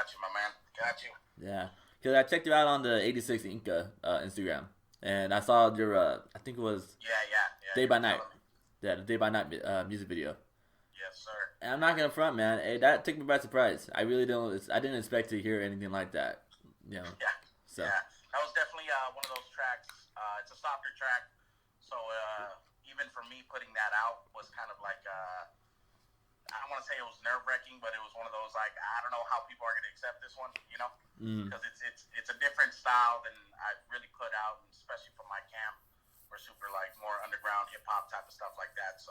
Got you, my man. Got you. Yeah, because I checked you out on the 86 Inca Instagram, and I saw your I think it was Yeah. Day You by were Night. telling me. Yeah, the Day by Night music video. Yes, sir. And I'm not gonna front, man. Hey, that took me by surprise. I really don't. I didn't expect to hear anything like that. You know. Yeah, So. yeah. That was definitely one of those tracks. It's a softer track, so even for me putting that out was kind of like I don't want to say it was nerve wracking, but it was one of those like I don't know how people are going to accept this one, because it's a different style than I've really put out, and especially from my camp. We're super like more underground hip hop type of stuff like that. So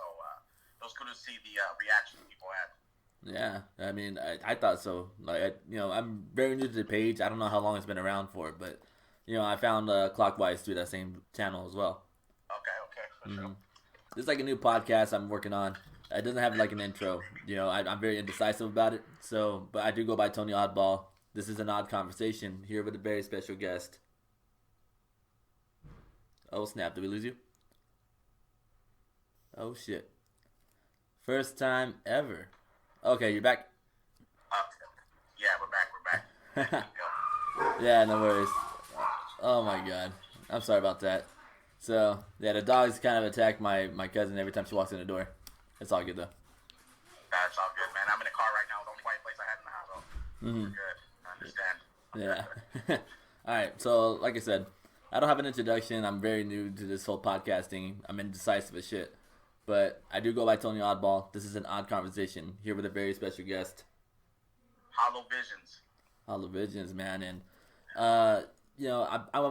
it was good to see the reaction people had. Yeah, I mean, I thought so. Like, I'm very new to the page. I don't know how long it's been around for, but I found Clockwise through that same channel as well. Okay, for sure. This is like a new podcast I'm working on. It doesn't have like an intro. I'm very indecisive about it. So, but I do go by Tony Awdball. This is an Awd Conversation here with a very special guest. Oh snap! Did we lose you? Oh shit! First time ever. Okay, you're back. Yeah, we're back. Yeah, no worries. Oh my god. I'm sorry about that. So, yeah, the dogs kind of attack my cousin every time she walks in the door. It's all good though. That's all good, man. I'm in a car right now. The only quiet place I had in the house. Mm-hmm. Good. I understand. Yeah. Alright, so like I said, I don't have an introduction. I'm very new to this whole podcasting. I'm indecisive as shit. But I do go by Tony Awdball. This is an Awd Conversation here with a very special guest. Hollow Visions. Hollow Visions, man. And, I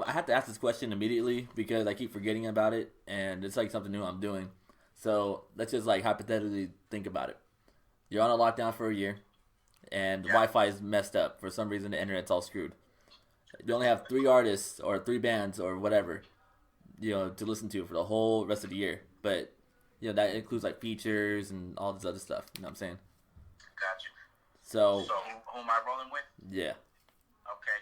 have to ask this question immediately because I keep forgetting about it. And it's like something new I'm doing. So let's just like hypothetically think about it. You're on a lockdown for a year. And Wi-Fi is messed up. For some reason, the internet's all screwed. You only have 3 artists or 3 bands or whatever, to listen to for the whole rest of the year. But, that includes like features and all this other stuff. You know what I'm saying? Got you. So who am I rolling with? Yeah. Okay.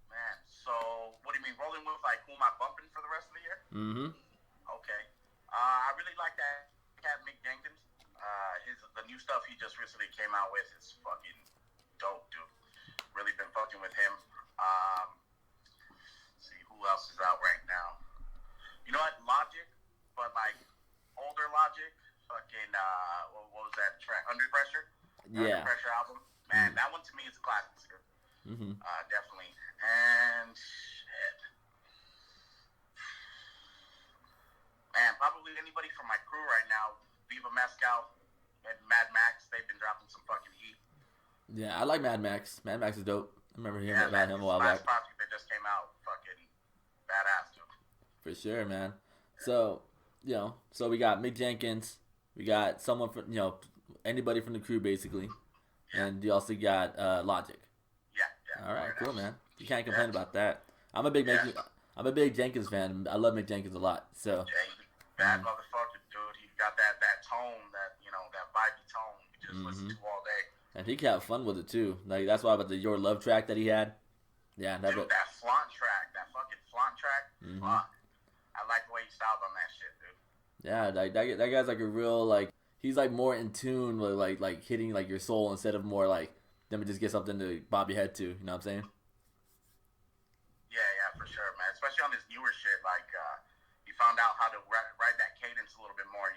Man, so what do you mean rolling with? Like who am I bumping for the rest of the year? Mm-hmm. Okay. I really like that cat Mick Jenkins. The new stuff he just recently came out with is fucking dope, dude. Really been fucking with him. See who else is out right now. You know what? Logic, but like older Logic. Fucking what was that track? Under Pressure. Yeah. Under Pressure album. Man, that one to me is a classic. Mm-hmm. Definitely. And shit. Man, probably anybody from my crew right now. Viva Mescal and Mad Max. They've been dropping some fucking heat. Yeah, I like Mad Max. Mad Max is dope. I remember hearing about him a while back. Last project that just came out, fucking badass, dude. For sure, man. So, so we got Mick Jenkins. We got someone from, anybody from the crew, basically. Yeah. And you also got Logic. Yeah. All right, cool, man. You can't complain about that. I'm a big Jenkins fan. I love Mick Jenkins a lot. So. Bad motherfucker, dude. He got that tone, that vibey tone. You just listen to all day. And he can have fun with it too. Like that's why about the Your Love track that he had. Yeah, that flaunt track, that fucking flaunt track. Mm-hmm. I like the way he styled on that shit, dude. Yeah, like that guy's like a real like he's like more in tune with like hitting like your soul instead of more like let me just get something to bob your head to. You know what I'm saying? Yeah, for sure, man. Especially on this newer shit, like he found out how to ride that cadence a little bit more.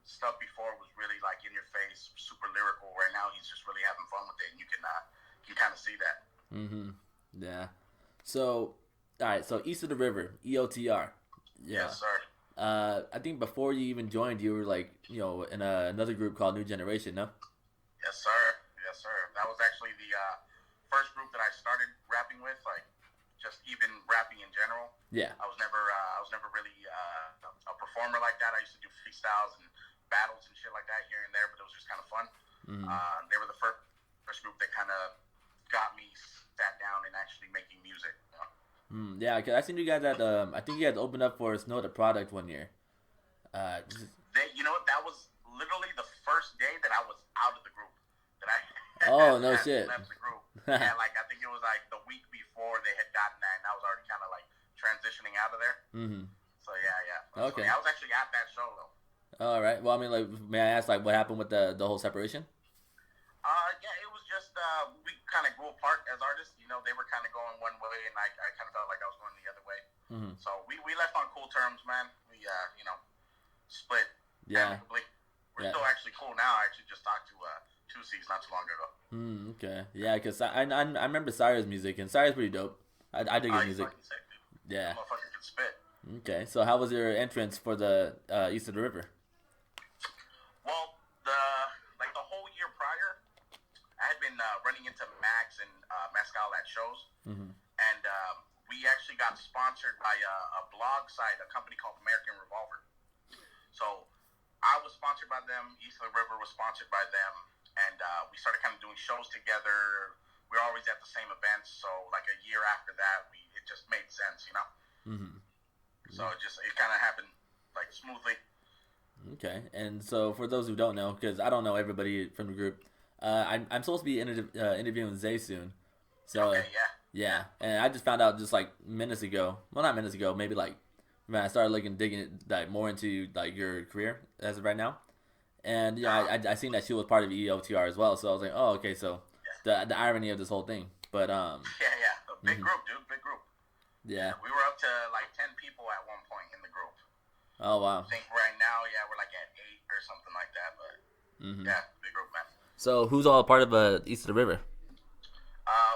Stuff before was really like in your face, super lyrical. Right now, he's just really having fun with it, and you can kind of see that. Mm-hmm. Yeah. So, all right. So East of the River, EOTR. Yeah. Yes, sir. I think before you even joined, you were like, in another group called New Generation, no? Yes, sir. That was actually the first group that I started rapping with, like just even rapping in general. Yeah. I was never really a performer like that. I used to do freestyles and battles and shit like that here and there, but it was just kind of fun. Mm-hmm. They were the first group that kind of got me sat down and actually making music. Yeah, cause I seen you guys at I think you guys opened up for Snow the Product one year. That was literally the first day that I was out of the group. That I no shit. Left the group. Yeah, like I think it was like the week before they had gotten that, and I was already kind of like transitioning out of there. Mm-hmm. So yeah. Okay. I was actually at that show though. All right. Well, I mean, like, may I ask, like, what happened with the whole separation? Yeah, it was just just we kind of grew apart as artists. You know, they were kind of going one way, and I kind of felt like I was going the other way. Mm-hmm. So we left on cool terms, man. We you know, split amicably. We're still actually cool now. I actually just talked to 2C's not too long ago. Okay. Yeah, because I remember Cyrus' music, and Cyrus pretty dope. I dig his music. Sick, yeah. Motherfucker can spit. Okay, so how was your entrance for the East of the River? Well, the whole year prior, I had been running into Max and Mescal at shows, and we actually got sponsored by a blog site, a company called American Revolver. So I was sponsored by them. East of the River was sponsored by them, and we started kind of doing shows together. We were always at the same events, so like a year after that, it just made sense, you know. So it kind of happened like smoothly. Okay, and so for those who don't know, because I don't know everybody from the group, I'm supposed to be interviewing Zay soon. So okay, yeah, and I just found out just like minutes ago. Well, not minutes ago, maybe like when I started digging like more into like your career as of right now. And yeah, I seen that she was part of EOTR as well. So I was like, oh, okay, so the irony of this whole thing. But big group, dude, big group. Yeah, we were up to like 10 people at one point in the group. Oh wow. I think right now, we're like at 8 or something like that. But yeah, big group, man. So who's all part of East of the River?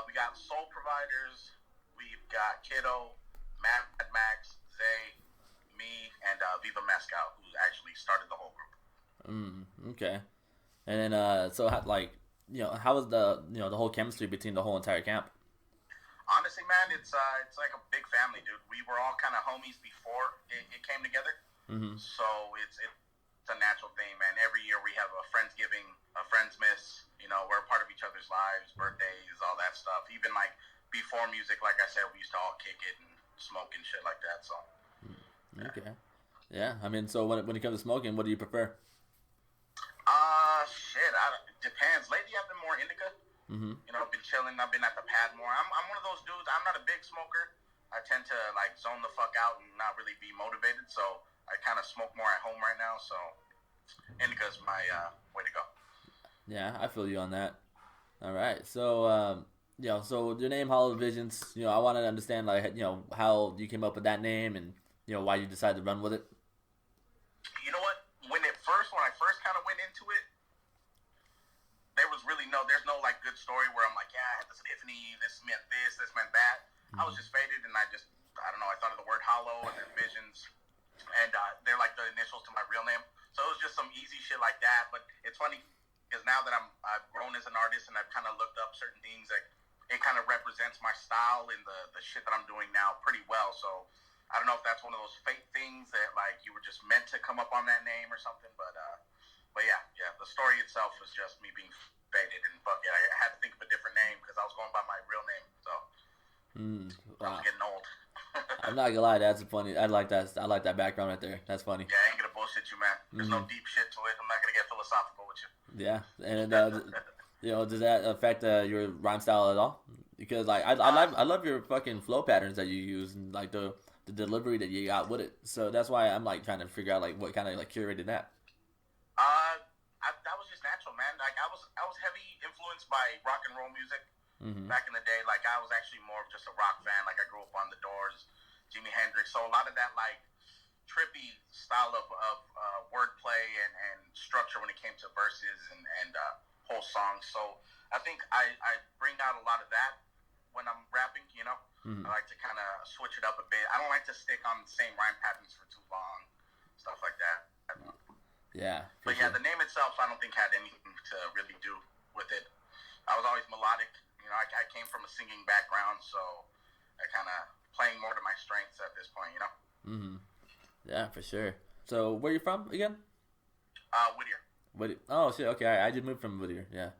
We got Soul Providers, we've got Kiddo, Mad Max, Zay, me, and Viva Mescal, who actually started the whole group. Okay. And then so how, how was the the whole chemistry between the whole entire camp? Honestly, man, it's like a big family, dude. We were all kind of homies before it came together. So it's a natural thing, man. Every year we have a Friendsgiving, a Friendsmas. You know, we're a part of each other's lives, birthdays, all that stuff. Even like before music, like I said, we used to all kick it and smoke and shit like that. So. Okay. Yeah, I mean, so when it comes to smoking, what do you prefer? Shit, it depends. Lately, I've been more indica. You know, I've been chilling. I've been at the pad more. I'm one of those dudes. I'm not a big smoker. I tend to like zone the fuck out and not really be motivated. So I kind of smoke more at home right now. So indica's my way to go. Yeah, I feel you on that. All right, so so your name Hollow Visions. I want to understand how you came up with that name and why you decided to run with it. You know what? When I first kind of went into it, there's no like good story where I'm like, yeah, I had this epiphany, this meant that. I was just faded, and I don't know, I thought of the word hollow and then visions, and they're like the initials to my real name. So it was just some easy shit like that. But it's funny because now that I've grown as an artist and I've kind of looked up certain things, like it kind of represents my style and the shit that I'm doing now pretty well. So I don't know if that's one of those fate things that like you were just meant to come up on that name or something, but yeah, the story itself was just me being faded, and fuck it, I had to think of a different name because I was going by my real name, so I was getting old. I'm not gonna lie, that's funny. I like that background right there. That's funny. Yeah, I ain't gonna bullshit you, man. There's no deep shit to it. I'm not gonna get philosophical with you. Yeah, and does that affect your rhyme style at all? Because like I love your fucking flow patterns that you use and like the delivery that you got with it. So that's why I'm like trying to figure out like what kind of like curated that. That was just natural, man. Like I was heavy influenced by rock and roll music back in the day. Like I was actually more of just a rock fan. Like I grew up on the Doors, Jimi Hendrix. So a lot of that like trippy style of wordplay and structure when it came to verses and whole songs. So I think I bring out a lot of that when I'm rapping. I like to kind of switch it up a bit. I don't like to stick on the same rhyme patterns for too long, stuff like that. Yeah. But yeah, the name itself, I don't think had anything to really do with it. I was always melodic. I came from a singing background, so I kind of playing more to my strengths at this point. Yeah, for sure. So where are you from again? Whittier. Oh shit. Okay, I just moved from Whittier. Yeah.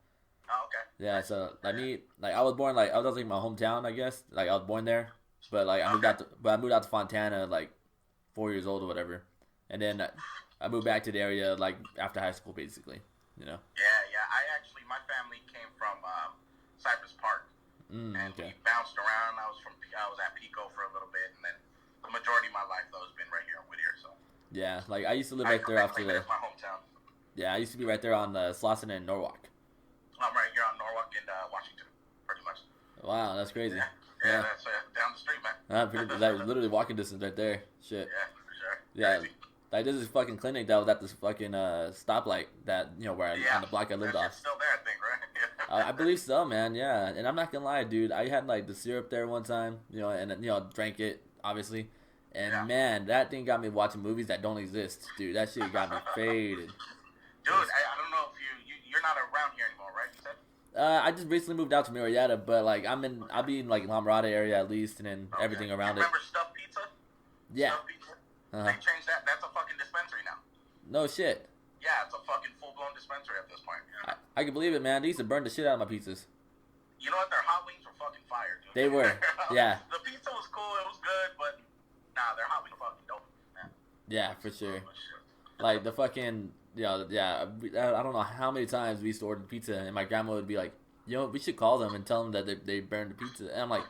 Oh, okay. Yeah. So I was born I was like my hometown, I guess. Like I was born there, but like I moved out to Fontana like 4 years old or whatever, and then I moved back to the area like after high school, basically. Yeah. My family came from Cypress Park, and we bounced around. I was at Pico for a little bit, and then the majority of my life though has been right here in Whittier. So yeah, like I used to live right there after my hometown. Yeah, I used to be right there on Slauson and Norwalk. I'm right here on Norwalk. fucking Washington, pretty much. Wow, that's crazy. Yeah. That's down the street, man. Like literally walking distance right there. Shit. Yeah, for sure. Yeah. Crazy. Like there's this fucking clinic that was at this fucking stoplight that where on the block I lived off. It's still there, I think, right? I believe so, man. Yeah, and I'm not gonna lie, dude. I had like the syrup there one time, and drank it obviously, and man, that thing got me watching movies that don't exist, dude. That shit got me faded. Dude, I don't know if you're not around here anymore, right? You said. I just recently moved out to Murrieta, but like I'll be in like La Mirada area at least, and then everything around Remember Stuffed Pizza? Yeah. Stuffed Pizza? They changed that. That's a fucking dispensary now. No shit. Yeah, it's a fucking full-blown dispensary at this point. You know? I can believe it, man. They used to burn the shit out of my pizzas. You know what? Their hot wings were fucking fire, dude. They were. Yeah. The pizza was cool. It was good, but nah, their hot wings were fucking dope, man. Yeah, for sure. Like the fucking I don't know how many times we used to order pizza, and my grandma would be like, we should call them and tell them that they burned the pizza. And I'm like,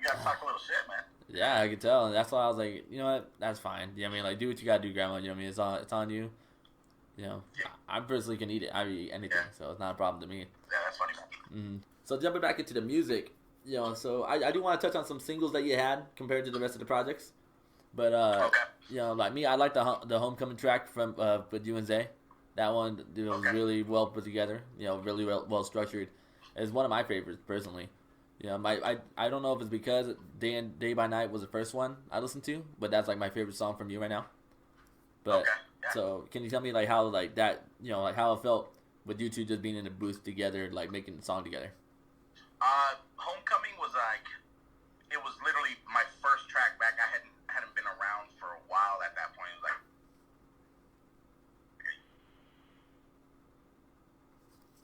you gotta talk a little shit, man. Yeah, I could tell, and that's why I was like, you know what, that's fine. I mean, like, do what you gotta do, grandma. You know what I mean? It's on you. I personally can eat it. I eat anything, so it's not a problem to me. Yeah, that's funny, man. Mm-hmm. So jumping back into the music, so I do want to touch on some singles that you had compared to the rest of the projects. But like me, I like the Homecoming track from with you and Zay. That one was really well put together. Really well structured. It's one of my favorites personally. I don't know if it's because Day by Night was the first one I listened to, but that's like my favorite song from you right now. But so can you tell me like how like that like how it felt with you two just being in the booth together, like making the song together? Homecoming was like it was literally my first track back. I hadn't been around for a while at that point. It was like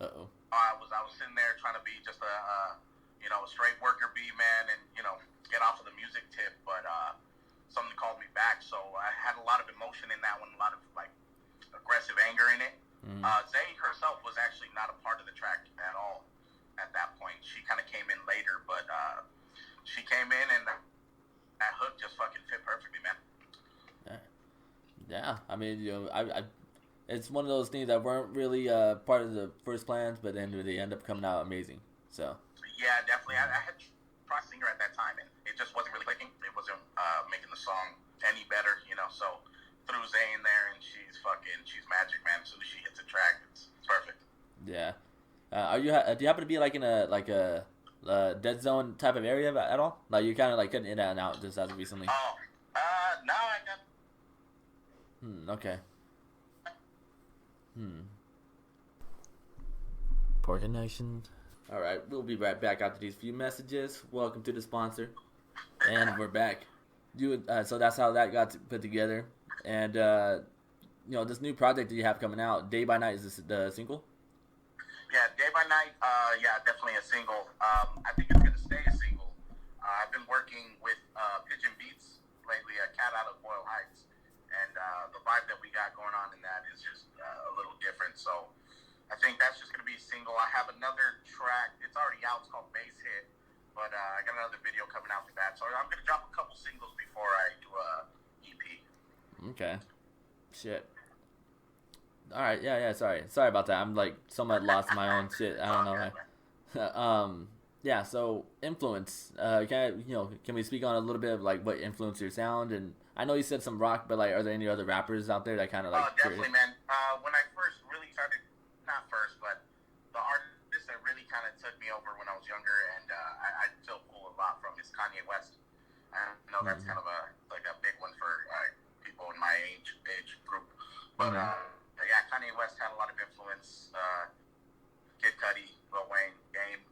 I was sitting there trying to be just a straight worker bee, man, and get off of the music tip, but something called me back, so I had a lot of emotion in that one, a lot of like aggressive anger in it. Zay herself was actually not a part of the track at all at that point. She kind of came in later, but she came in and that hook just fucking fit perfectly, man. Yeah, I mean, it's one of those things that weren't really part of the first plans, but then they end up coming out amazing. So. Yeah, definitely. I had tried singer at that time, and it just wasn't really clicking. It wasn't making the song any better, So threw Zay in there, and she's magic, man. As soon as she hits a track, it's perfect. Yeah. Do you happen to be like in a dead zone type of area at all? Like you kind of like cutting in and out just as of recently. Oh, no, I got. Okay. Poor connection. All right, we'll be right back after these few messages. Welcome to the sponsor, and we're back. So that's how that got put together, and this new project that you have coming out, Day by Night, is this the single? Yeah, Day by Night. Definitely a single. I think it's gonna stay a single. I've been working with Pigeon Beats lately, a cat out of Boyle Heights, and the vibe that we got going on in that is just a little different. So. I think that's just going to be a single. I have another track. It's already out. It's called Bass Hit. But I got another video coming out for that. So I'm going to drop a couple singles before I do a EP. Okay. Shit. All right. Yeah. Sorry about that. I'm like somewhat lost in my own shit. I don't know. Yeah. So influence. Can we speak on a little bit of like what influenced your sound? And I know you said some rock, but like, are there any other rappers out there that kind of like? Definitely, man. When I first really started. Not first, but the artist that really kind of took me over when I was younger, and I still pull a lot from is Kanye West. I know that's kind of a big one for people in my age group, but Kanye West had a lot of influence. Kid Cudi, Lil Wayne, Game.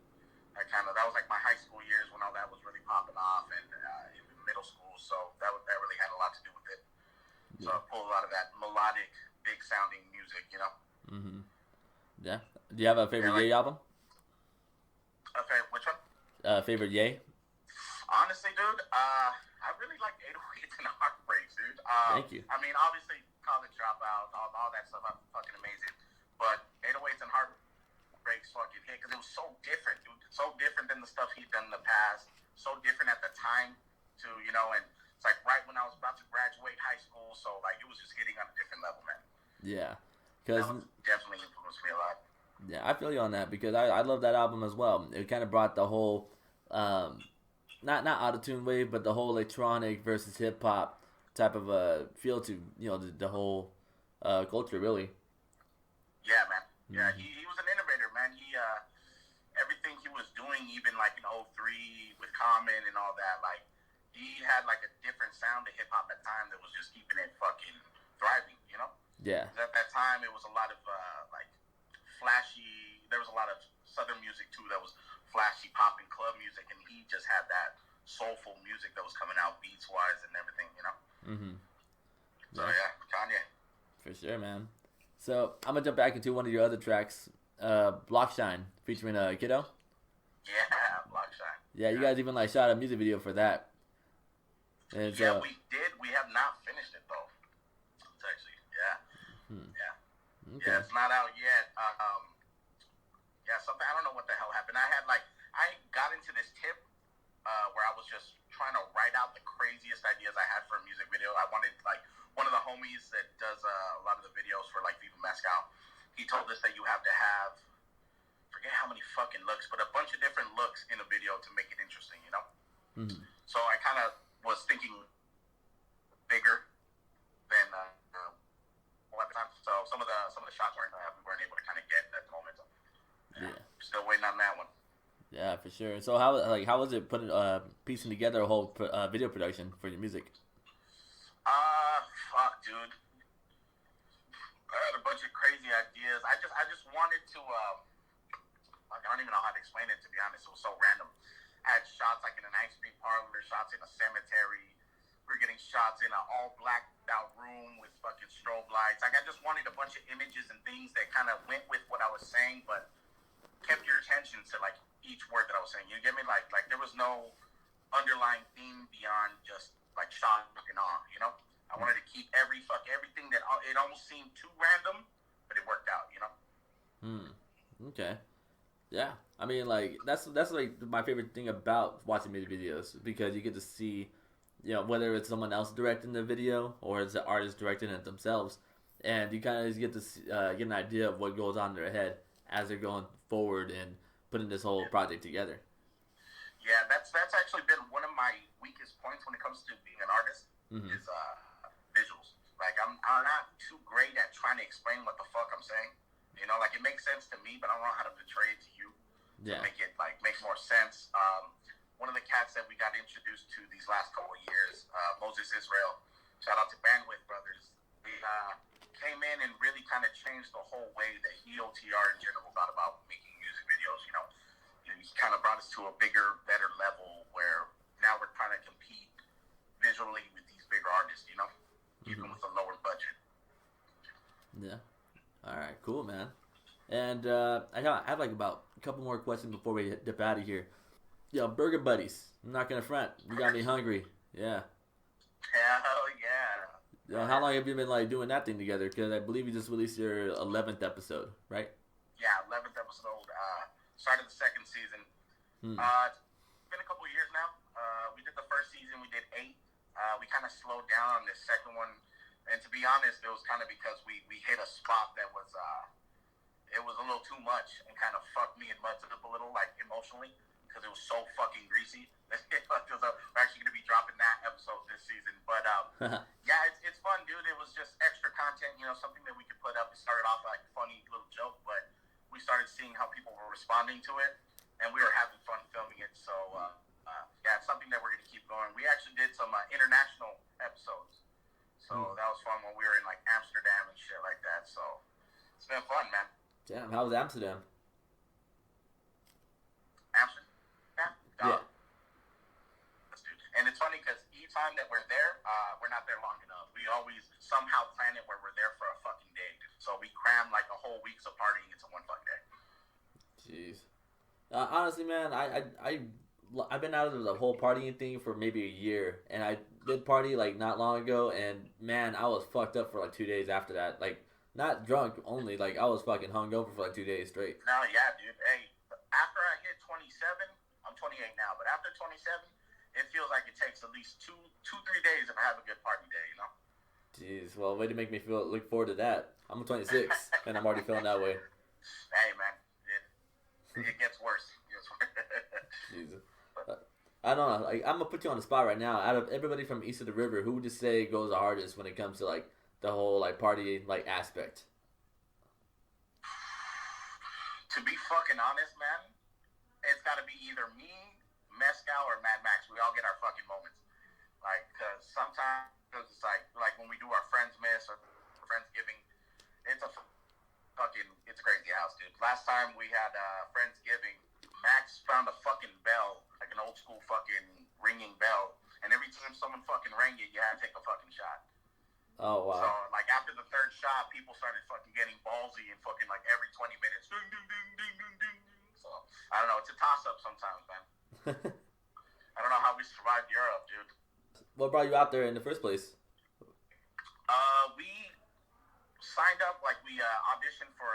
That was like my high school years when all that was really popping off, and in middle school, so that really had a lot to do with it. So I pull a lot of that melodic, big sounding music, Mm-hmm. Yeah. Do you have a favorite Ye album? Okay, which one? Favorite Ye? Honestly, dude, I really like 808s and Heartbreaks, dude. Thank you. I mean, obviously, College Dropout, all that stuff, are fucking amazing. But 808s and Heartbreaks fucking hit because it was so different, dude. So different than the stuff he'd done in the past. So different at the time, too, and it's like right when I was about to graduate high school, so like it was just hitting on a different level, man. Yeah. That definitely influenced me a lot. Yeah, I feel you on that because I love that album as well. It kind of brought the whole, not autotune wave, but the whole electronic versus hip hop type of feel to the whole culture really. Yeah, man. Yeah, Mm-hmm. he was an innovator, man. He everything he was doing, even like in '03 with Common and all that, like he had like a different sound to hip hop at the time that was just keeping it fucking thriving, you know? Yeah. 'Cause at that time, it was a lot of like flashy. There was a lot of southern music too that was flashy pop and club music, and he just had that soulful music that was coming out beats wise and everything, you know. Mm-hmm. So Yeah. yeah, Kanye. For sure, man. So I'm gonna jump back into one of your other tracks, Blockshine, featuring Kiddo. Yeah, Blockshine. Yeah, you guys even like shot a music video for that. And Yeah, we did. We have not finished it though. It's actually, yeah, yeah, okay. yeah. It's not out yet. Yeah, something. I don't know what the hell happened. I got into this tip where I was just trying to write out the craziest ideas I had for a music video. I wanted like one of the homies that does a lot of the videos for like Viva Mescal. He told us that you have to have, forget how many fucking looks, but a bunch of different looks in a video to make it interesting, you know? Mm-hmm. So I kind of was thinking bigger than at the time. So some of the shots we weren't able to kind of get at the moment. So, yeah. Still waiting on that one. Yeah, for sure. So how was it putting piecing together a whole video production for your music? Fuck, dude. I had a bunch of crazy ideas. I just wanted to like, I don't even know how to explain it, to be honest. It was so random. I had shots like in an ice cream parlor, shots in a cemetery. We were getting shots in an all blacked out room with fucking strobe lights. Like, I just wanted a bunch of images and things that kind of went with what I was saying, but kept your attention to like each word that I was saying. You get me? Like there was no underlying theme beyond just like shock and awe, you know? I wanted to keep everything that it almost seemed too random, but it worked out, you know? Okay. Yeah. I mean, like that's like my favorite thing about watching music videos because you get to see, whether it's someone else directing the video or it's the artist directing it themselves, and you kind of get to see, get an idea of what goes on in their head as they're going forward and putting this whole project together. Yeah, that's actually been one of my weakest points when it comes to being an artist is visuals. Like I'm not too great at trying to explain what the fuck I'm saying. You know, like it makes sense to me, but I don't know how to portray it to you to make it like make more sense. One of the cats that we got introduced to these last couple of years, Moses Israel, shout out to Bandwidth Brothers. They came in and really kind of changed the whole way that EOTR in general thought about making music videos. You know, he kind of brought us to a bigger, better level where now we're trying to compete visually with these bigger artists. You know, even with a lower budget. Yeah. All right. Cool, man. And I have like about a couple more questions before we dip out of here. Yo, Burger Buddies. I'm not gonna front. You got me hungry. Yeah. Hell yeah. How long have you been like doing that thing together? Because I believe you just released your 11th episode, right? Yeah, 11th episode. Started the second season. It's been a couple years now. We did the first season. We did 8. We kind of slowed down on this second one. And to be honest, it was kind of because we hit a spot that was it was a little too much and kind of fucked me and Mud's up a little, like emotionally, because it was so fucking greasy. We're actually going to be dropping that episode this season. But yeah, it's fun, dude. It was just extra content, something that we could put up. It started off like a funny little joke, but we started seeing how people were responding to it, and we were having fun filming it. So yeah, it's something that we're going to keep going. We actually did some international episodes. So that was fun when we were in like Amsterdam and shit like that. So it's been fun, man. Damn, how was Amsterdam? Amsterdam? Yeah. And it's funny because each time that we're there, we're not there long enough. We always somehow plan it where we're there for a fucking day. So we cram like a whole week's of partying into one fucking day. Jeez. Honestly, man, I've been out of the whole partying thing for maybe a year, and I did party like not long ago, and man, I was fucked up for like 2 days after that. Like, not drunk only, like I was fucking hungover for like 2 days straight. No, yeah, dude. Hey, after I hit 27, I'm 28 now, but after 27, it feels like it takes at least 3 days if I have a good party day, Jeez, well, way to make me look forward to that. I'm 26, and I'm already feeling that way. Hey, man. It gets worse. It gets worse. Jesus. I don't know. Like, I'm gonna put you on the spot right now. Out of everybody from east of the river, who would you say goes the hardest when it comes to like the whole like party like aspect? To be fucking honest, man, it's got to be either me, Mescal, or Mad Max. We all get our fucking moments. Like, cause sometimes it's like when we do our Friends Miss or Friendsgiving, it's a crazy house, dude. Last time we had Friendsgiving, Max found a fucking bell, like an old school fucking ringing bell, and every time someone fucking rang it, you had to take a fucking shot. Oh wow. So like after the third shot, people started fucking getting ballsy and fucking like every 20 minutes. Ding, ding, ding, ding, ding, ding. So I don't know. It's a toss up sometimes, man. I don't know how we survived Europe, dude. What brought you out there in the first place? We signed up, like we auditioned for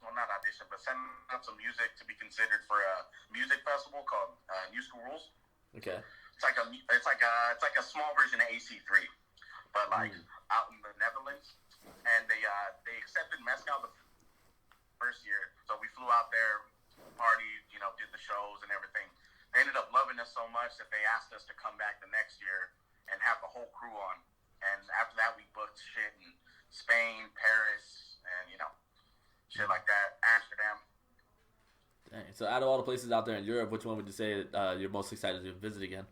well, not audition, but sent out some music to be considered for a music festival called New School Rules. Okay. It's like a small version of AC3, but like out in the Netherlands, and they accepted Mescal the first year, so we flew out there, partied, did the shows and everything. They ended up loving us so much that they asked us to come back the next year and have the whole crew on. And after that, we booked shit in Spain, Paris, and shit like that, Amsterdam. Dang. So out of all the places out there in Europe, which one would you say you're most excited to visit again?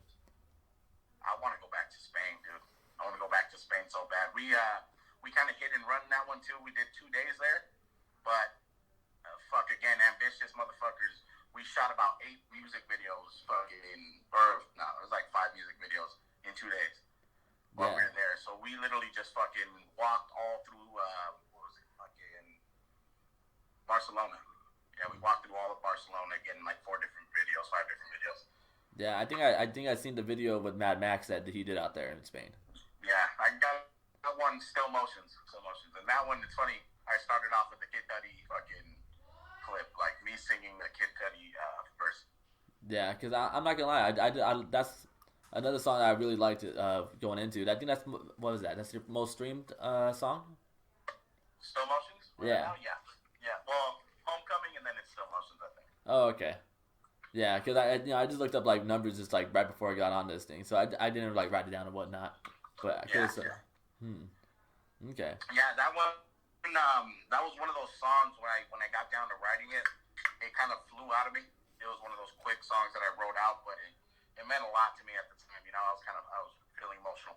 I want to go back to Spain, dude. I want to go back to Spain so bad. We kind of hit and run that one too. We did 2 days there, but again, ambitious motherfuckers. We shot about 8 music videos, it was like 5 music videos in 2 days while we were there. So we literally just fucking walked all through fucking Barcelona. Yeah, we walked through all of Barcelona, getting like 5 different videos. Yeah, I think I seen the video with Mad Max that he did out there in Spain. Yeah, I got that one, still motions, and that one, it's funny. I started off with the Kid Cudi fucking clip, like me singing the Kid Cudi verse. Yeah, because I'm not gonna lie, I that's another song that I really liked going into. I think that's what was that? That's your most streamed song. Still motions. Yeah. Yeah. Well, Homecoming, and then it's Still Motions, I think. Oh, okay. Yeah, because I just looked up like numbers just like right before I got on this thing, so I didn't like write it down and whatnot, but I could have. Okay. Yeah, that one. That was one of those songs when I got down to writing it, it kind of flew out of me. It was one of those quick songs that I wrote out, but it meant a lot to me at the time. I was feeling emotional.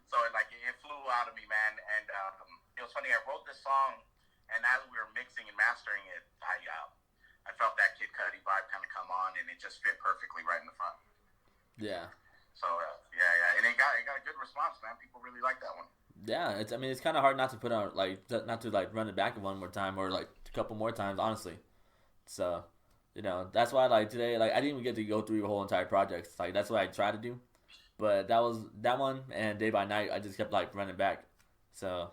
So it flew out of me, man. And it was funny. I wrote this song, and as we were mixing and mastering it, I felt that Kid Cudi vibe kind of come on, and it just fit perfectly right in the front. Yeah. So and it got a good response, man. People really like that one. Yeah, it's kind of hard not to put on not to run it back one more time or like a couple more times, honestly. So, that's why today I didn't even get to go through your whole entire project. That's what I tried to do, but that one and Day by Night I just kept running back. So,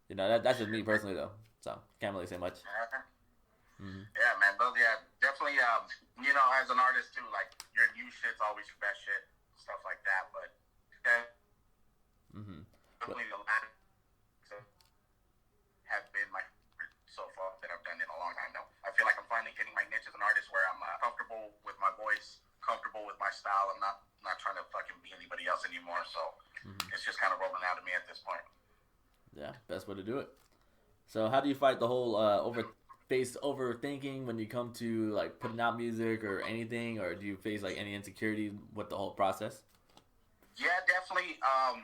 that's just me personally though. So can't really say much. Yeah, man. Definitely. As an artist too, your new shit's always your best shit, stuff like that. But definitely the latter have been my favorite so far that I've done in a long time now. I feel like I'm finally getting my niche as an artist where I'm comfortable with my voice, comfortable with my style. I'm not trying to fucking be anybody else anymore. So it's just kind of rolling out of me at this point. Yeah, best way to do it. So how do you fight the whole overthinking when you come to putting out music or anything, or do you face any insecurity with the whole process? Yeah, definitely. A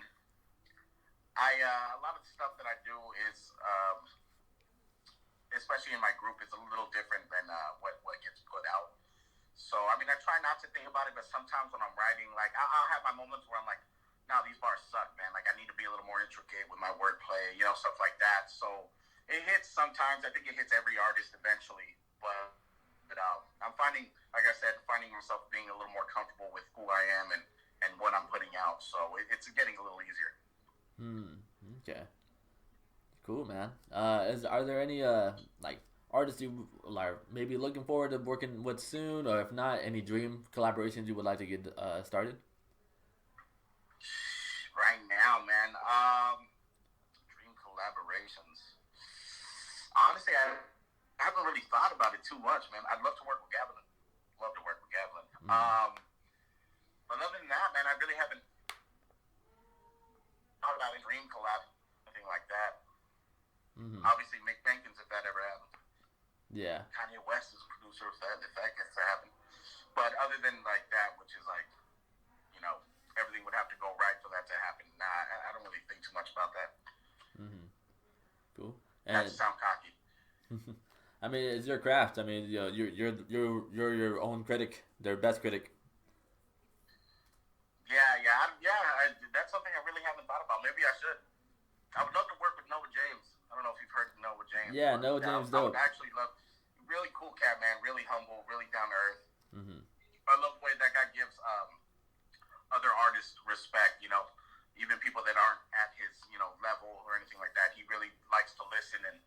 lot of the stuff that I do is, especially in my group, is a little different than what gets put out. So, I try not to think about it, but sometimes when I'm writing, I'll have my moments where I'm like, nah, these bars suck, man. I need to be a little more intricate with my wordplay, stuff like that. So, it hits sometimes. I think it hits every artist eventually. But I'm finding myself being a little more comfortable with who I am and what I'm putting out. So, it's getting a little easier. Okay. Cool, man. Are there any artists you are maybe looking forward to working with soon, or if not, any dream collaborations you would like to get started? Right now, man. Dream collaborations. Honestly, I haven't really thought about it too much, man. I'd love to work with Gavin. Love to work with Gavin. But other than that, man, I really haven't thought about a dream collab, anything like that. Obviously, Mick Jenkins, if that ever happened. Yeah. Kanye West is a producer if that gets to happen. But other than like that, which is like, you know, everything would have to go right for that to happen. Nah, I don't really think too much about that. Cool. Not to sound cocky. I mean, it's your craft. I mean, you know, you're your own critic, their best critic. That's something I really haven't thought about. Maybe I should. I would love to work with Noah James. I don't know if you've heard of Noah James. Yeah, Noah James, dope. I would actually love. Really cool cat, man. Really humble. Really down to earth. I love the way that guy gives other artists respect. You know, even people that aren't at his level or anything like that. He really likes to listen and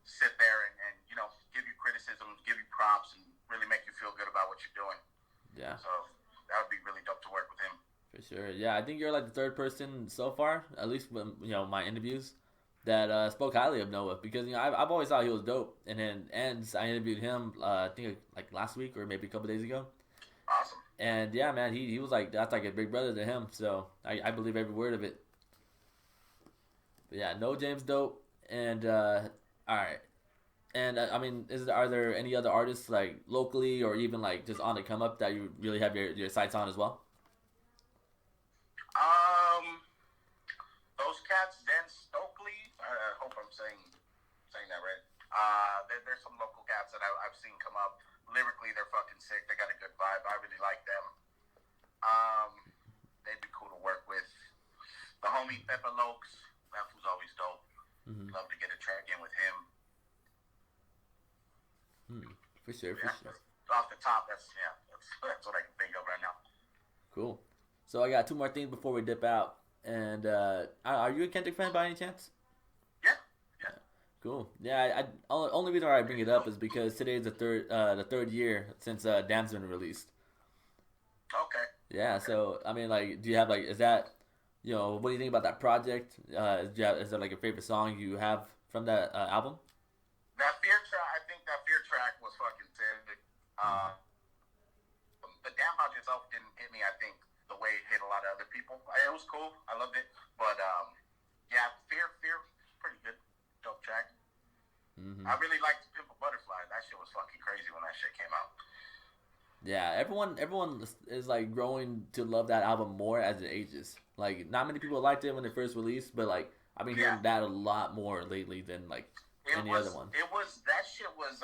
sit there and give you criticism, give you props, and really make you feel good about what you're doing. Yeah. So that would be really dope to work with him. For sure. Yeah, I think you're like the third person so far, at least when my interviews, that spoke highly of Noah, because I've always thought he was dope, and then I interviewed him I think like last week or maybe a couple days ago. Awesome. And yeah, man, he was like, that's like a big brother to him, so I believe every word of it. But yeah, Noah James dope, and all right. And I mean, are there any other artists like locally or even like just on the come up that you really have your sights on as well? Those cats, Dan Stokely. I hope I'm saying that right. There's some local cats that I've seen come up. Lyrically, they're fucking sick. They got a good vibe. I really like them. They'd be cool to work with. The homie Pepper Lokes. That fool's always dope. Love to get a track in with him. For sure. Off the top, that's what I can think of right now. Cool. So I got two more things before we dip out. And are you a Kendrick fan by any chance? Yeah. Cool. Yeah. Only reason why I bring it up is because today is the third year since Damn's been released. Okay. Yeah. So I mean, like, do you have like, is that, what do you think about that project? Is there like a favorite song you have from that album? That Fear track, I think that Fear track was fucking sick. The Damn project itself didn't hit me, I think, the way it hit a lot of other people. It was cool. I loved it. But, Fear, pretty good. Dope track. I really liked Pimp a Butterfly. That shit was fucking crazy when that shit came out. Yeah, everyone is like growing to love that album more as it ages. Like, not many people liked it when it first released, but like, I've been hearing that a lot more lately than like any other one. That shit was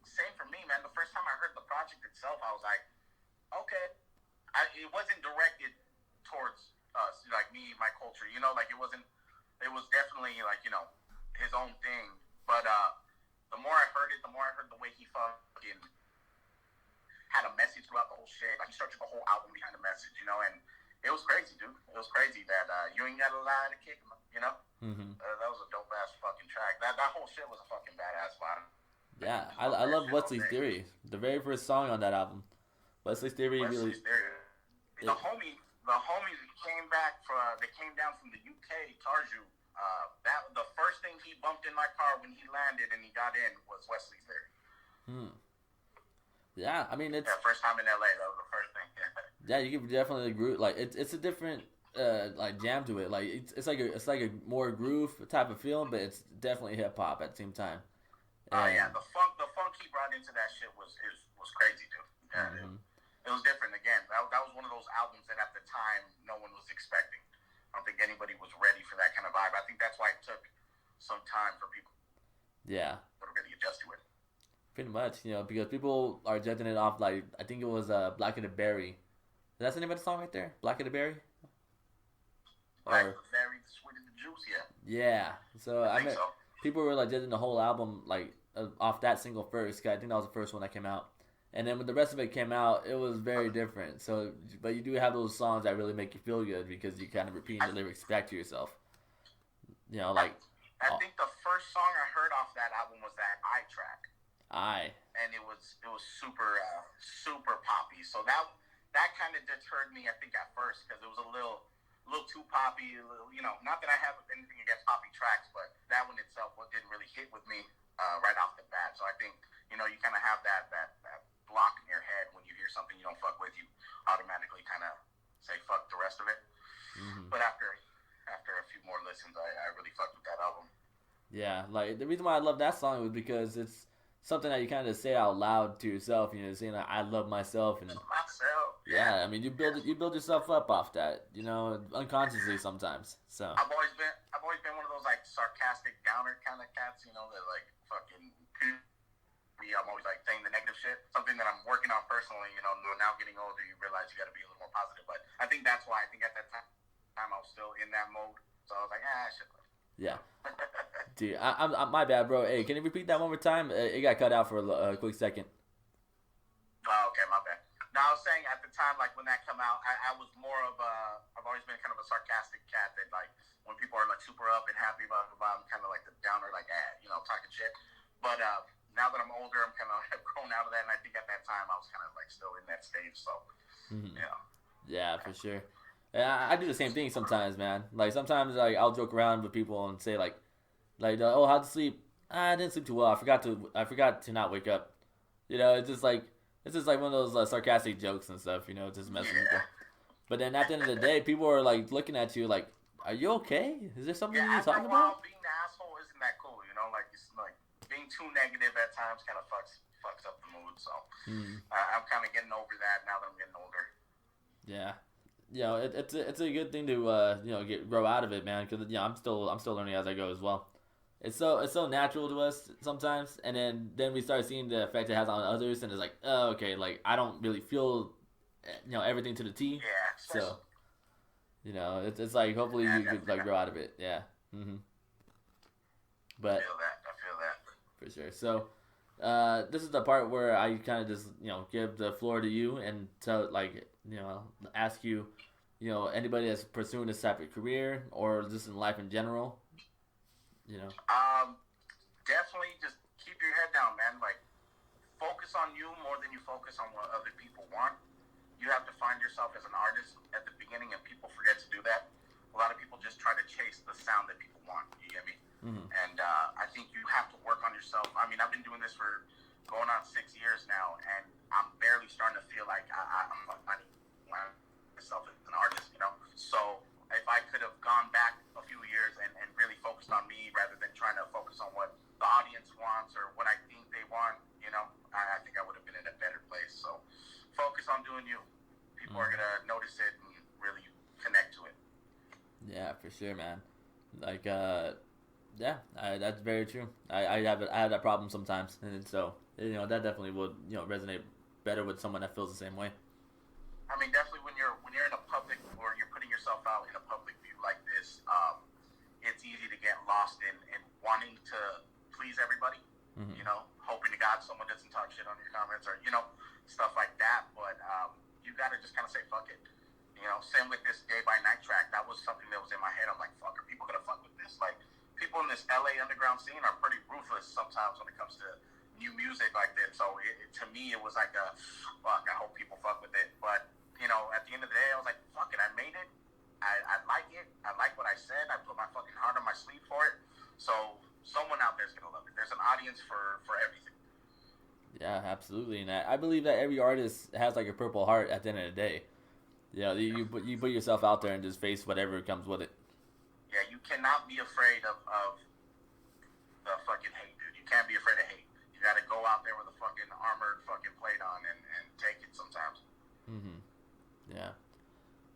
same for me, man. The first time I heard the project itself, I was like, okay. It wasn't directed towards us, like me, my culture, like it was definitely like, his own thing. But the more I heard it, the more I heard the way he fucking had a message throughout the whole shit. Like, he structured the whole album behind a message, and it was crazy, dude. It was crazy that you ain't got a lie to kick him, that was a dope ass fucking track. That whole shit was a fucking badass vibe. Yeah, I love Wesley's Theory, the very first song on that album. Wesley's Theory. The homies came back they came down from the UK, Tarju. The first thing he bumped in my car when he landed and he got in was Wesley's Theory. Yeah, I mean, it's first time in LA. That was the first thing. Yeah, you can definitely groove. Like, it's a different like jam to it. Like, it's like a more groove type of feel, but it's definitely hip hop at the same time. The funk he brought into that shit was crazy, dude. Yeah, it was different. Again, that was one of those albums that at the time no one was expecting. I don't think anybody was ready for that kind of vibe. I think that's why it took some time for people. Yeah. To really adjust to it. Pretty much, because people are judging it off, like, I think it was Black of the Berry. That's the name of the song right there? Black of the Berry? Black of the Berry, the sweet of the juice, yeah. Yeah. So I think so. People were like judging the whole album like off that single first. 'Cause I think that was the first one that came out. And then when the rest of it came out, it was very different. So, but you do have those songs that really make you feel good because you kind of repeat the lyrics back to yourself. I think the first song I heard off that album was that I track. And it was super super poppy. So that kind of deterred me, I think, at first, because it was a little too poppy. Not that I have anything against poppy tracks, but that one itself didn't really hit with me. right off the bat. So I think you know you kind of have that block in your head when you hear something you don't fuck with, you automatically kind of say fuck the rest of it. Mm-hmm. But after a few more listens, I really fucked with that album. Yeah, like the reason why I love that song was because it's something that you kind of say out loud to yourself. You know, saying like, "I love myself," and Myself. yeah, I mean, you build yourself up off that. You know, unconsciously sometimes. So I've always been one of those like sarcastic downer kind of cats. You know, that like fucking. I'm always like saying the negative shit. Something that I'm working on personally. You know, now getting older, you realize you got to be a little more positive. But I think that's why I think at that time I was still in that mode. So I was like, shit. yeah. Dude, I'm my bad, bro. Hey, can you repeat that one more time? It got cut out for a quick second. Oh, okay, my bad. Now, I was saying at the time, like when that come out, I was more of I've always been kind of a sarcastic cat that like when people are like super up and happy about I'm kind of like the downer, like you know, talking shit. But now that I'm older, I'm kind of have grown out of that, and I think at that time I was kind of like still in that stage. So, yeah. Yeah, for sure. Yeah, I do the same thing sometimes, man. Like sometimes, like I'll joke around with people and say oh, how'd you sleep? I didn't sleep too well. I forgot to not wake up. You know, it's just like one of those sarcastic jokes and stuff. You know, just messing with people. But then at the end of the day, people are like looking at you like, "Are you okay? Is there something you need to talk about?" Being an asshole isn't that cool. You know, like it's like being too negative at times kind of fucks up the mood. So I'm kind of getting over that now that I'm getting older. Yeah. You know, it's a good thing to grow out of it, man. Because I'm still learning as I go as well. It's so natural to us sometimes, and then we start seeing the effect it has on others, and it's like, oh, okay, like I don't really feel, everything to the T. Yeah. So, it's like hopefully you could like grow out of it. Yeah. But I feel that for sure. So, this is the part where I kind of just give the floor to you and tell ask you, anybody that's pursuing this type of career or just in life in general. Definitely just keep your head down, man. Like, focus on you more than you focus on what other people want. You have to find yourself as an artist at the beginning, and people forget to do that. A lot of people just try to chase the sound that people want. You get me? And I think you have to work on yourself. I mean, I've been doing this for going on 6 years now, and I'm barely starting to feel like I'm finding myself as an artist, So if I could have gone back a few years and really focused on me rather than trying to focus on what the audience wants or what I think they want, I think I would have been in a better place. So focus on doing you. People are going to notice it and really connect to it. Yeah, for sure, man. Like, that's very true. I have that problem sometimes, and so that definitely would resonate better with someone that feels the same way. I mean, definitely when you're in a public or you're putting yourself out in a public view like this, it's easy to get lost in wanting to please everybody. Hoping to God someone doesn't talk shit on your comments or stuff like that. But you got to just kind of say fuck it. Same with this Day by Night track. That was something that was in my head. I'm like, fuck, are people gonna fuck with this? Like, people in this LA underground scene are pretty ruthless sometimes when it comes to new music like this. So to me, it was like a fuck. I hope people fuck with it. But at the end of the day, I was like, fuck it. I made it. I like it. I like what I said. I put my fucking heart on my sleeve for it. So someone out there's gonna love it. There's an audience for everything. Yeah, absolutely. And I believe that every artist has like a purple heart at the end of the day. You put yourself out there and just face whatever comes with it. Yeah, you cannot be afraid of the fucking hate, dude. You can't be afraid of hate. You gotta go out there with a fucking armored fucking plate on and take it sometimes. Yeah.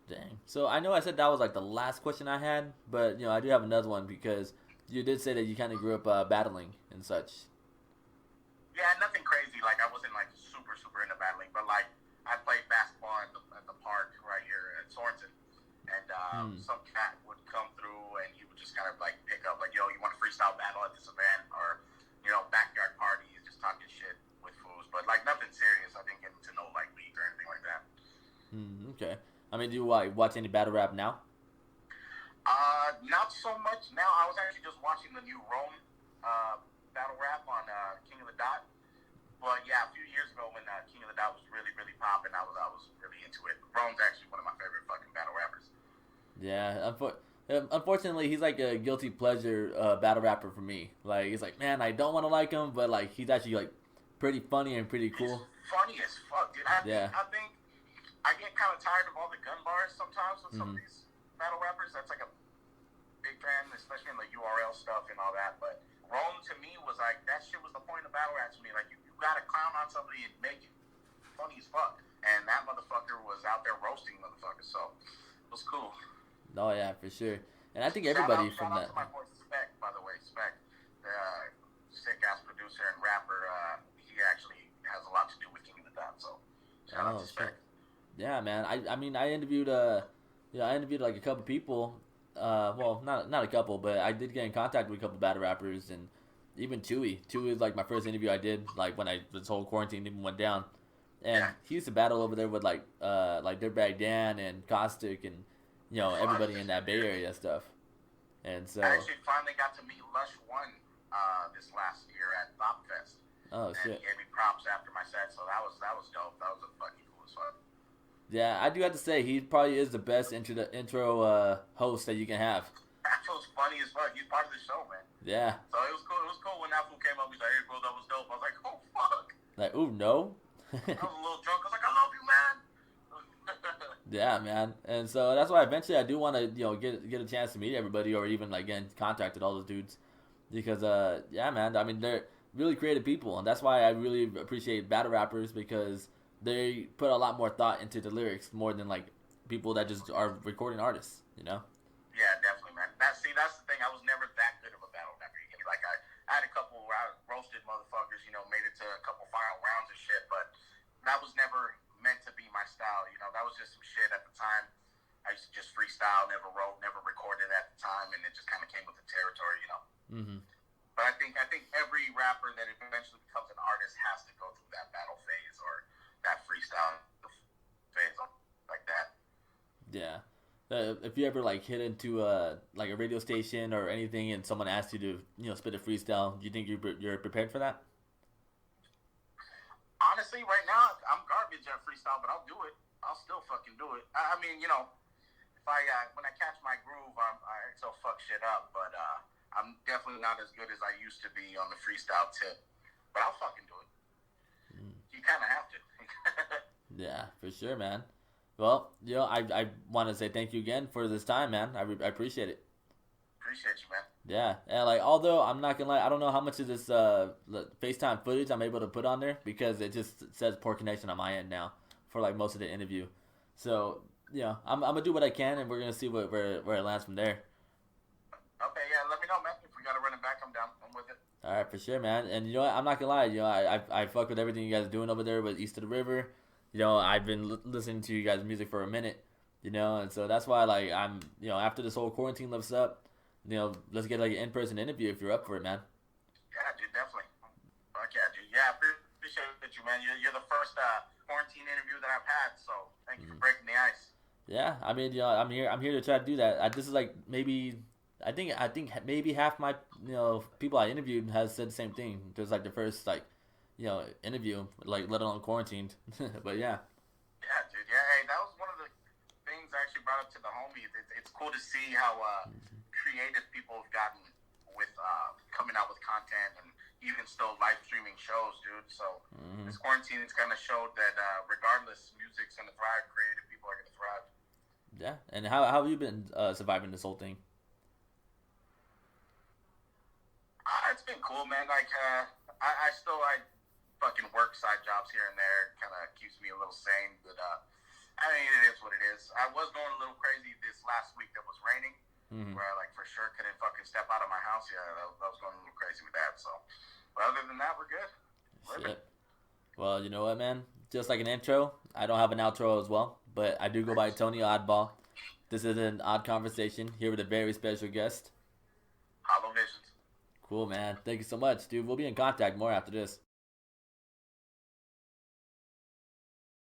Dang. So I know I said that was like the last question I had, but I do have another one because you did say that you kind of grew up battling and such. Yeah, nothing crazy. Like I wasn't like super into battling, but like I played basketball at the park right here at Sorensen, and some cat would come through and he would just kind of like pick up like, yo, you want a freestyle battle at this event or backyard parties, just talking shit with fools, but like nothing serious. I didn't get into no like league or anything like that. Okay. I mean, do you watch any battle rap now? Not so much now. I was actually just watching the new Rome battle rap on King of the Dot. But yeah, a few years ago when King of the Dot was really popping, I was really into it. Rome's actually one of my favorite fucking battle rappers. Yeah, Unfortunately, he's like a guilty pleasure battle rapper for me. Like, it's like, man, I don't want to like him, but like, he's actually like pretty funny and pretty He's cool. funny as fuck, dude. Yeah. I think I get kind of tired of all the gun bars sometimes with some of Mm-hmm. these battle rappers. That's like a big fan, especially in the URL stuff and all that. But Rome to me was like that shit was the point of battle rap to me. Like you got to clown on somebody and make it funny as fuck. And that motherfucker was out there roasting motherfuckers, so it was cool. Oh yeah, for sure. And I think everybody shout from out that. to my boy Spec, by the way. Spec, the sick ass producer and rapper. He actually has a lot to do with King of the Dot. So shout out to Spec. Shit. Yeah, man. I mean, I interviewed I interviewed like a couple people. Well, not a couple, but I did get in contact with a couple battle rappers, and even Chewy. Chewy was like my first interview I did, like when this whole quarantine even went down. And Yeah. he used to battle over there with like Dirtbag Dan and Caustic and everybody in that Bay Area stuff. And so I actually finally got to meet Lush One this last year at Bopfest. oh And shit. he gave me props after my set, so that was dope. That was a fucking cool as fuck. Yeah, I do have to say he probably is the best intro host that you can have. That was funny as fuck. He's part of the show, man. Yeah. So it was cool. It was cool when that fool came up. He's like, "Hey, bro, that was dope." I was like, "Oh fuck." Like, ooh, no. I was a little drunk. I was like, "I love you, man." Yeah, man. And so that's why eventually I do want to, get a chance to meet everybody or even like get in contact with all those dudes. Because yeah, man, I mean they're really creative people and that's why I really appreciate battle rappers because they put a lot more thought into the lyrics more than like people that just are recording artists, Yeah, definitely, man. That's the thing. I was never that good of a battle rapper. Like I had a couple where I roasted motherfuckers, made it to a couple final rounds and shit, but that was never meant to be my style. That was just some shit at the time. I used to just freestyle, never wrote, never recorded at the time, and it just kind of came with the territory. Mm-hmm. But I think every rapper that eventually becomes an artist has to go through that battle phase or that freestyle phase like that. Yeah. If you ever like hit into like a radio station or anything and someone asks you to spit a freestyle, do you think you're prepared for that? Honestly, right now I'm garbage at freestyle, but I'll do it. I'll still fucking do it. I mean, if when I catch my groove, I still fuck shit up, but I'm definitely not as good as I used to be on the freestyle tip. But I'll fucking do it. You kind of have to. Yeah, for sure, man. Well, I want to say thank you again for this time, man. I appreciate it. Appreciate you, man. Yeah, and like although I'm not gonna lie, I don't know how much of this FaceTime footage I'm able to put on there because it just says poor connection on my end now for like most of the interview. So I'm gonna do what I can, and we're gonna see where it lands from there. Okay, yeah, let me know, man. If we gotta run it back, I'm down. I'm with it. All right, for sure, man. And what? I'm not gonna lie. I fuck with everything you guys are doing over there with East of the River. I've been listening to you guys' music for a minute. And so that's why like I'm after this whole quarantine lifts up. Let's get like an in-person interview if you're up for it, man. Yeah, dude, definitely. Fuck yeah, dude. Yeah, I appreciate you, man. You're the first quarantine interview that I've had, so thank you for breaking the ice. Yeah, I mean, I'm here to try to do that. This is like maybe, I think maybe half my people I interviewed has said the same thing. There's like the first like interview, like let alone quarantined. But yeah. Yeah, dude. Yeah, hey, that was one of the things I actually brought up to the homies. It's cool to see how creative people have gotten with coming out with content and even still live streaming shows, dude. So this quarantine has kind of showed that regardless, music's gonna thrive. Creative people are gonna thrive. Yeah, and how have you been surviving this whole thing? It's been cool, man. Like I fucking work side jobs here and there. Kind of keeps me a little sane, but I mean it is what it is. I was going a little crazy this last week that was raining. Where I like for sure couldn't fucking step out of my house. Yeah, I was going a little crazy with that. So, but other than that, we're good. Shit. Well, you know what, man? Just like an intro, I don't have an outro as well, but I do go by Tony Awdball. This is an Awd Conversation here with a very special guest. Hollow Visions. Cool, man. Thank you so much, dude. We'll be in contact more after this.